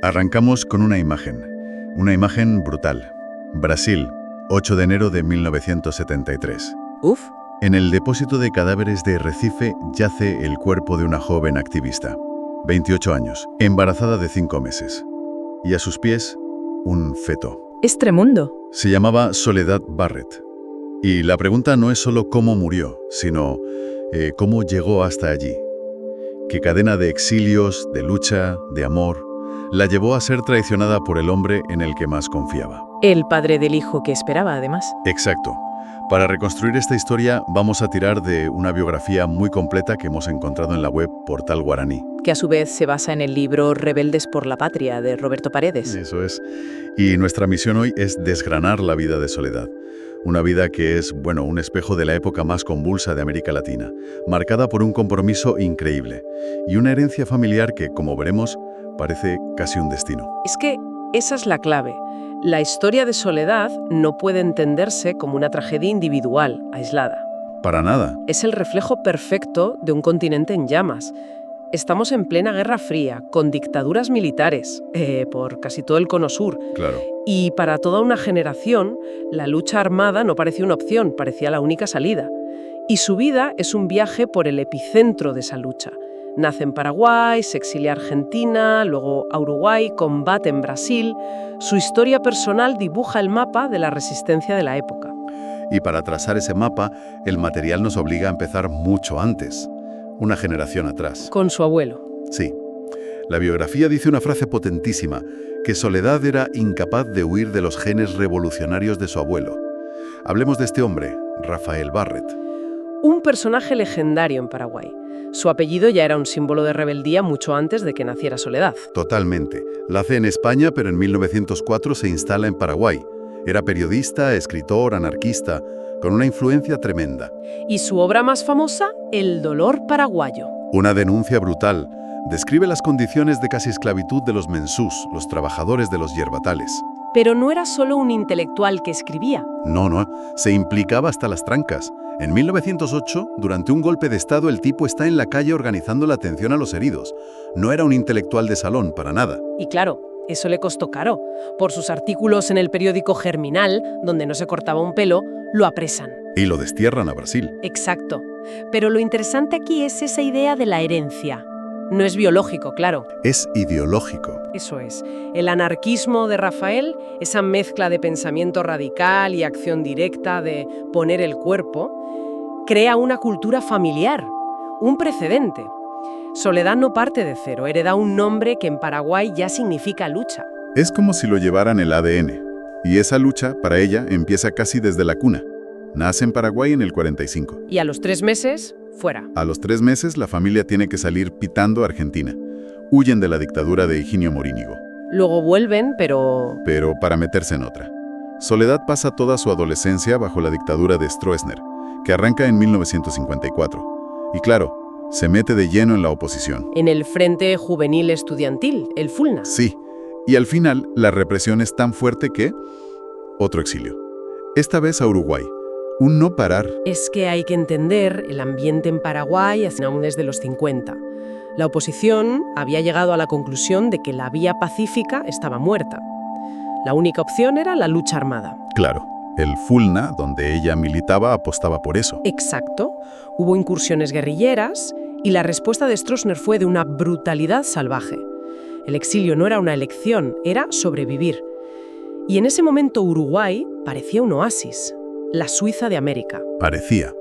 Arrancamos con una imagen brutal. Brasil, 8 de enero de 1973. Uf, En el depósito de cadáveres de Recife yace el cuerpo de una joven activista, 28 años, embarazada de 5 meses. Y a sus pies, un feto. es tremendo. Se llamaba Soledad Barrett. Y la pregunta no es solo cómo murió, sino cómo llegó hasta allí. ¿Qué cadena de exilios, de lucha, de amor, la llevó a ser traicionada por el hombre en el que más confiaba? El padre del hijo que esperaba, además. Exacto. Para reconstruir esta historia vamos a tirar de una biografía muy completa que hemos encontrado en la web Portal Guaraní. Que a su vez se basa en el libro Rebeldes por la Patria, de Roberto Paredes. Eso es. Y nuestra misión hoy es desgranar la vida de Soledad. Una vida que es, un espejo de la época más convulsa de América Latina, marcada por un compromiso increíble y una herencia familiar que, como veremos, parece casi un destino. Es que esa es la clave. La historia de Soledad no puede entenderse como una tragedia individual, aislada. Para nada. Es el reflejo perfecto de un continente en llamas. Estamos en plena Guerra Fría, con dictaduras militares, por casi todo el Cono Sur. Claro. Y para toda una generación, la lucha armada no parecía una opción, parecía la única salida. Y su vida es un viaje por el epicentro de esa lucha. Nace en Paraguay, se exilia a Argentina, luego a Uruguay, combate en Brasil. Su historia personal dibuja el mapa de la resistencia de la época. Y para trazar ese mapa, el material nos obliga a empezar mucho antes, una generación atrás. Con su abuelo. Sí. La biografía dice una frase potentísima, que Soledad era incapaz de huir de los genes revolucionarios de su abuelo. Hablemos de este hombre, Rafael Barrett. Un personaje legendario en Paraguay. Su apellido ya era un símbolo de rebeldía mucho antes de que naciera Soledad. Totalmente. Nace en España, pero en 1904 se instala en Paraguay. Era periodista, escritor, anarquista, con una influencia tremenda. Y su obra más famosa, El dolor paraguayo. Una denuncia brutal. Describe las condiciones de casi esclavitud de los mensús, los trabajadores de los yerbatales. Pero no era solo un intelectual que escribía. No, se implicaba hasta las trancas. En 1908, durante un golpe de Estado, el tipo está en la calle organizando la atención a los heridos. No era un intelectual de salón, para nada. Y claro, eso le costó caro. Por sus artículos en el periódico Germinal, donde no se cortaba un pelo, lo apresan. Y lo destierran a Brasil. Exacto. Pero lo interesante aquí es esa idea de la herencia. No es biológico, claro. Es ideológico. Eso es. El anarquismo de Rafael, esa mezcla de pensamiento radical y acción directa de poner el cuerpo, crea una cultura familiar, un precedente. Soledad no parte de cero, hereda un nombre que en Paraguay ya significa lucha. Es como si lo llevaran el ADN. Y esa lucha, para ella, empieza casi desde la cuna. Nace en Paraguay en el 45. Y a los 3 meses, fuera. A los 3 meses, la familia tiene que salir pitando a Argentina. Huyen de la dictadura de Higinio Morínigo. Luego vuelven, pero Para meterse en otra. Soledad pasa toda su adolescencia bajo la dictadura de Stroessner, que arranca en 1954. Y claro, se mete de lleno en la oposición. en el Frente Juvenil Estudiantil, el FULNA. Sí, y al final la represión es tan fuerte que... otro exilio. Esta vez a Uruguay. Un no parar. Es que hay que entender el ambiente en Paraguay aún desde los 50. La oposición había llegado a la conclusión de que la vía pacífica estaba muerta. La única opción era la lucha armada. Claro, el FULNA, donde ella militaba, apostaba por eso. Exacto. Hubo incursiones guerrilleras y la respuesta de Stroessner fue de una brutalidad salvaje. El exilio no era una elección, era sobrevivir. Y en ese momento Uruguay parecía un oasis, la Suiza de América. Parecía.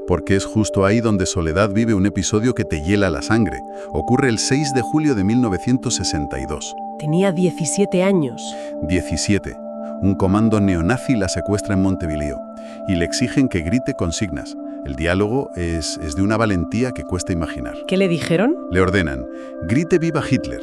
Porque es justo ahí donde Soledad vive un episodio que te hiela la sangre. Ocurre el 6 de julio de 1962. Tenía 17 años. 17. Un comando neonazi la secuestra en Montevideo y le exigen que grite consignas. El diálogo es de una valentía que cuesta imaginar. ¿Qué le dijeron? Le ordenan, grite viva Hitler.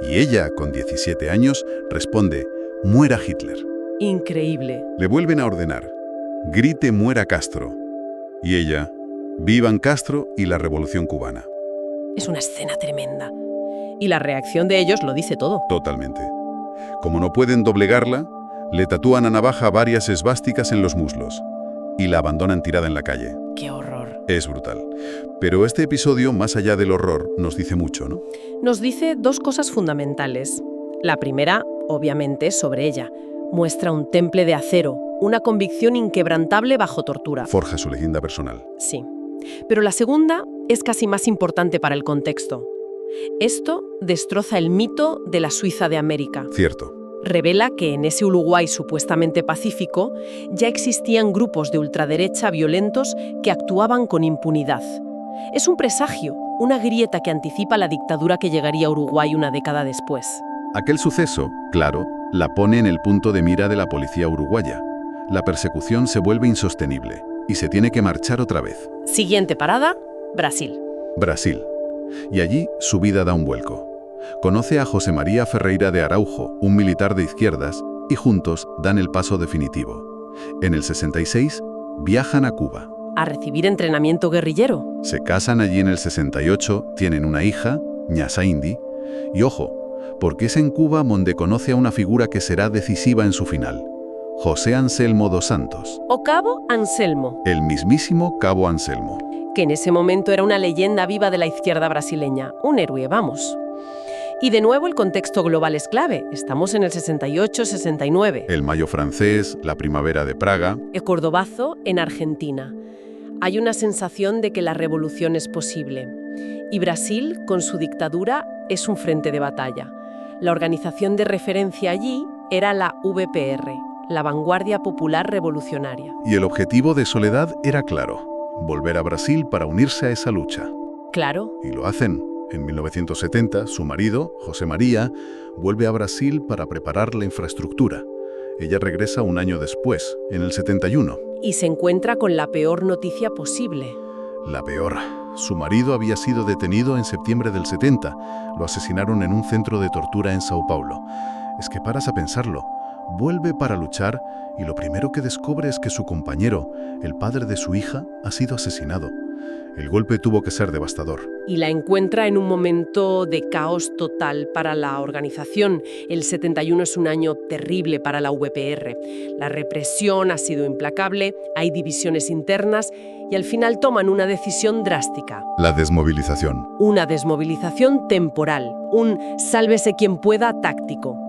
Y ella, con 17 años, responde, muera Hitler. Increíble. Le vuelven a ordenar, grite muera Castro. Y ella, vivan Castro y la Revolución Cubana. Es una escena tremenda. Y la reacción de ellos lo dice todo. Totalmente. Como no pueden doblegarla, le tatúan a navaja varias esvásticas en los muslos y la abandonan tirada en la calle. ¡Qué horror! Es brutal. Pero este episodio, más allá del horror, nos dice mucho, ¿no? Nos dice 2 cosas fundamentales. La primera, obviamente, sobre ella. Muestra un temple de acero, una convicción inquebrantable bajo tortura. Forja su leyenda personal. Sí. Pero la segunda es casi más importante para el contexto. Esto destroza el mito de la Suiza de América. Cierto. Revela que en ese Uruguay supuestamente pacífico ya existían grupos de ultraderecha violentos que actuaban con impunidad. Es un presagio, una grieta que anticipa la dictadura que llegaría a Uruguay una década después. Aquel suceso, claro, la pone en el punto de mira de la policía uruguaya. La persecución se vuelve insostenible y se tiene que marchar otra vez. Siguiente parada, Brasil. Brasil. Y allí su vida da un vuelco. Conoce a José María Ferreira de Araujo, un militar de izquierdas, y juntos dan el paso definitivo. En el 66, viajan a Cuba. A recibir entrenamiento guerrillero. Se casan allí en el 68, tienen una hija, Ñasa Indy, y ojo, porque es en Cuba donde conoce a una figura que será decisiva en su final, José Anselmo dos Santos. O Cabo Anselmo, El mismísimo Cabo Anselmo. que en ese momento era una leyenda viva de la izquierda brasileña, un héroe, vamos. Y de nuevo el contexto global es clave. Estamos en el 68-69. El Mayo francés, la Primavera de Praga. El Cordobazo en Argentina. Hay una sensación de que la revolución es posible. Y Brasil, con su dictadura, es un frente de batalla. La organización de referencia allí era la VPR, la Vanguardia Popular Revolucionaria. Y el objetivo de Soledad era claro, volver a Brasil para unirse a esa lucha. Claro. Y lo hacen. En 1970, su marido, José María, vuelve a Brasil para preparar la infraestructura. Ella regresa un año después, en el 71. Y se encuentra con la peor noticia posible. La peor. Su marido había sido detenido en septiembre del 70. Lo asesinaron en un centro de tortura en Sao Paulo. Es que paras a pensarlo. Vuelve para luchar y lo primero que descubre es que su compañero, el padre de su hija, ha sido asesinado. El golpe tuvo que ser devastador. Y la encuentra en un momento de caos total para la organización. El 71 es un año terrible para la VPR. La represión ha sido implacable, hay divisiones internas y al final toman una decisión drástica. La desmovilización. Una desmovilización temporal, un sálvese quien pueda táctico.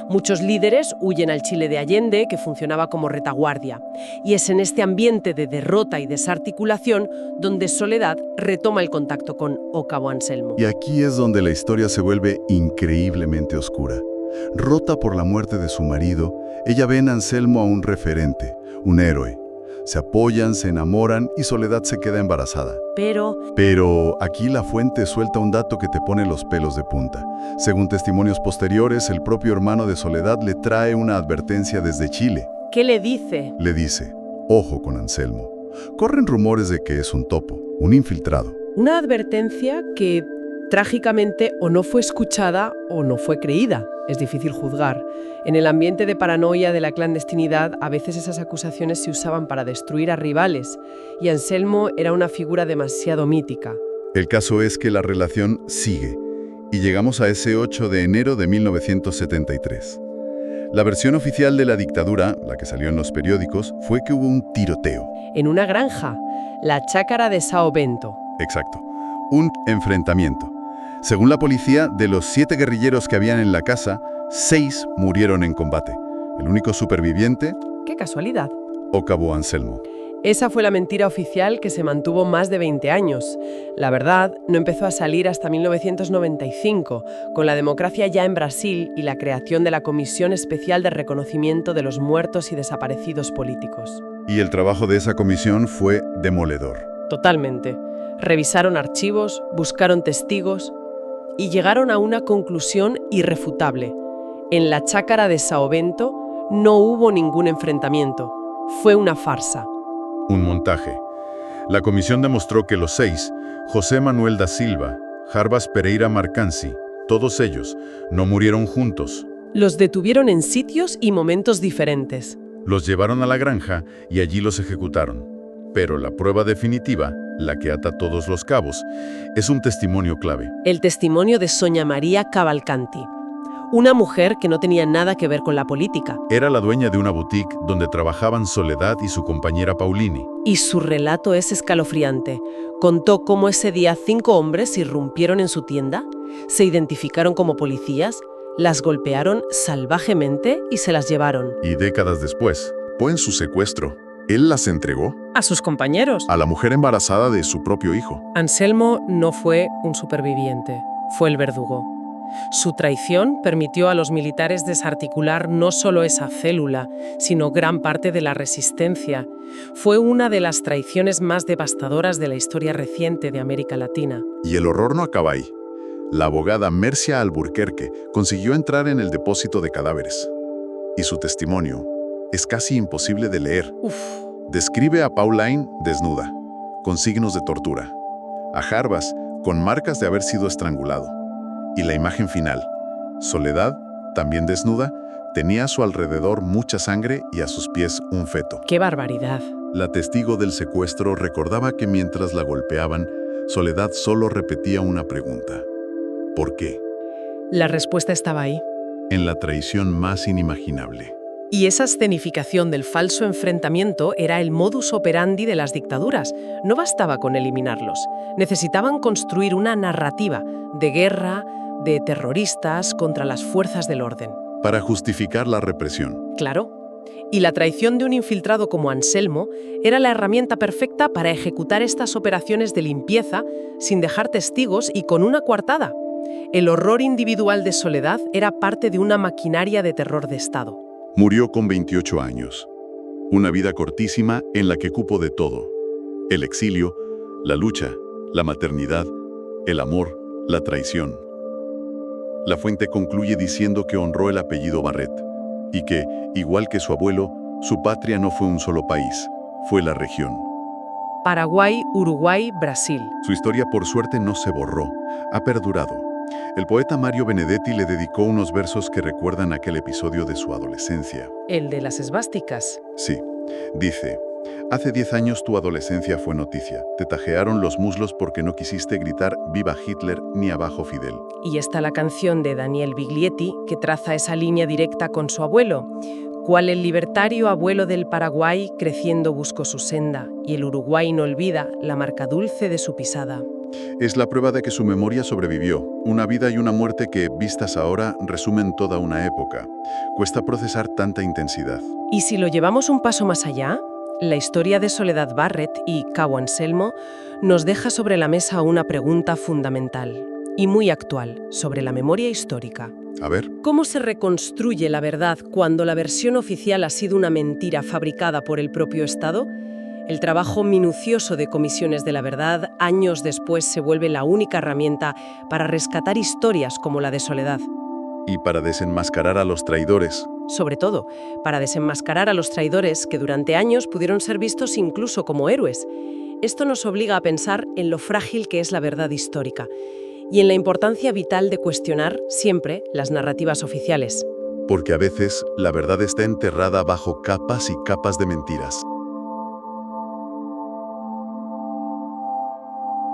Muchos líderes huyen al Chile de Allende, que funcionaba como retaguardia. Y es en este ambiente de derrota y desarticulación donde Soledad retoma el contacto con O Cabo Anselmo. Y aquí es donde la historia se vuelve increíblemente oscura. Rota por la muerte de su marido, ella ve en Anselmo a un referente, un héroe. Se apoyan, se enamoran y Soledad se queda embarazada. Pero aquí la fuente suelta un dato que te pone los pelos de punta. Según testimonios posteriores, el propio hermano de Soledad le trae una advertencia desde Chile. ¿Qué le dice? Le dice, ojo con Anselmo. Corren rumores de que es un topo, un infiltrado. Una advertencia que, trágicamente, o no fue escuchada o no fue creída. Es difícil juzgar. En el ambiente de paranoia de la clandestinidad, a veces esas acusaciones se usaban para destruir a rivales, y Anselmo era una figura demasiado mítica. El caso es que la relación sigue, y llegamos a ese 8 de enero de 1973. La versión oficial de la dictadura, la que salió en los periódicos, fue que hubo un tiroteo. En una granja, la chácara de Sao Bento. Exacto, un enfrentamiento. Según la policía, de los 7 guerrilleros que habían en la casa, 6 murieron en combate. El único superviviente, ¡Qué casualidad! O Cabo Anselmo. Esa fue la mentira oficial que se mantuvo más de 20 años. La verdad no empezó a salir hasta 1995, con la democracia ya en Brasil y la creación de la Comisión Especial de Reconocimiento de los Muertos y Desaparecidos Políticos. Y el trabajo de esa comisión fue demoledor. Totalmente. Revisaron archivos, buscaron testigos y llegaron a una conclusión irrefutable. En la chácara de Sao Bento no hubo ningún enfrentamiento. Fue una farsa. Un montaje. La comisión demostró que los 6, José Manuel da Silva, Jarbas Pereira Marcansi, todos ellos, no murieron juntos. Los detuvieron en sitios y momentos diferentes. Los llevaron a la granja y allí los ejecutaron. Pero la prueba definitiva, la que ata todos los cabos, es un testimonio clave. El testimonio de Sonia María Cavalcanti, una mujer que no tenía nada que ver con la política. Era la dueña de una boutique donde trabajaban Soledad y su compañera Paulini. Y su relato es escalofriante. Contó cómo ese día 5 hombres irrumpieron en su tienda, se identificaron como policías, Las golpearon salvajemente y se las llevaron. Y décadas después, en su secuestro, él las entregó A sus compañeros. a la mujer embarazada de su propio hijo. Anselmo no fue un superviviente, fue el verdugo. Su traición permitió a los militares desarticular no solo esa célula, sino gran parte de la resistencia. Fue una de las traiciones más devastadoras de la historia reciente de América Latina. Y el horror no acaba ahí. La abogada Mercia Alburquerque consiguió entrar en el depósito de cadáveres. Y su testimonio es casi imposible de leer. Uf, Describe a Pauline desnuda, con signos de tortura. A Jarbas, con marcas de haber sido estrangulado. Y la imagen final, Soledad, también desnuda, tenía a su alrededor mucha sangre y a sus pies un feto. qué barbaridad. La testigo del secuestro recordaba que mientras la golpeaban, Soledad solo repetía una pregunta. ¿Por qué? La respuesta estaba ahí. En la traición más inimaginable. Y esa escenificación del falso enfrentamiento era el modus operandi de las dictaduras. No bastaba con eliminarlos. Necesitaban construir una narrativa de guerra, de terroristas contra las fuerzas del orden. Para justificar la represión. Claro. Y la traición de un infiltrado como Anselmo era la herramienta perfecta para ejecutar estas operaciones de limpieza sin dejar testigos y con una coartada. El horror individual de Soledad era parte de una maquinaria de terror de Estado. Murió con 28 años. Una vida cortísima en la que cupo de todo. El exilio, la lucha, la maternidad, el amor, la traición. La fuente concluye diciendo que honró el apellido Barret y que, igual que su abuelo, su patria no fue un solo país, fue la región. Paraguay, Uruguay, Brasil. Su historia, por suerte, no se borró, ha perdurado. El poeta Mario Benedetti le dedicó unos versos que recuerdan aquel episodio de su adolescencia. El de las esvásticas. Sí, dice: hace 10 años tu adolescencia fue noticia. Te tajearon los muslos porque no quisiste gritar «Viva Hitler» ni «Abajo Fidel». Y está la canción de Daniel Biglietti, que traza esa línea directa con su abuelo. Cual el libertario abuelo del Paraguay, creciendo buscó su senda, y el Uruguay no olvida la marca dulce de su pisada. Es la prueba de que su memoria sobrevivió. Una vida y una muerte que, vistas ahora, resumen toda una época. Cuesta procesar tanta intensidad. Y si lo llevamos un paso más allá, la historia de Soledad Barret y Cabo Anselmo nos deja sobre la mesa una pregunta fundamental y muy actual sobre la memoria histórica. A ver, ¿Cómo se reconstruye la verdad cuando la versión oficial ha sido una mentira fabricada por el propio Estado? El trabajo minucioso de comisiones de la verdad años después se vuelve la única herramienta para rescatar historias como la de Soledad. y para desenmascarar a los traidores. Sobre todo, para desenmascarar a los traidores que durante años pudieron ser vistos incluso como héroes. Esto nos obliga a pensar en lo frágil que es la verdad histórica y en la importancia vital de cuestionar siempre las narrativas oficiales. Porque a veces la verdad está enterrada bajo capas y capas de mentiras.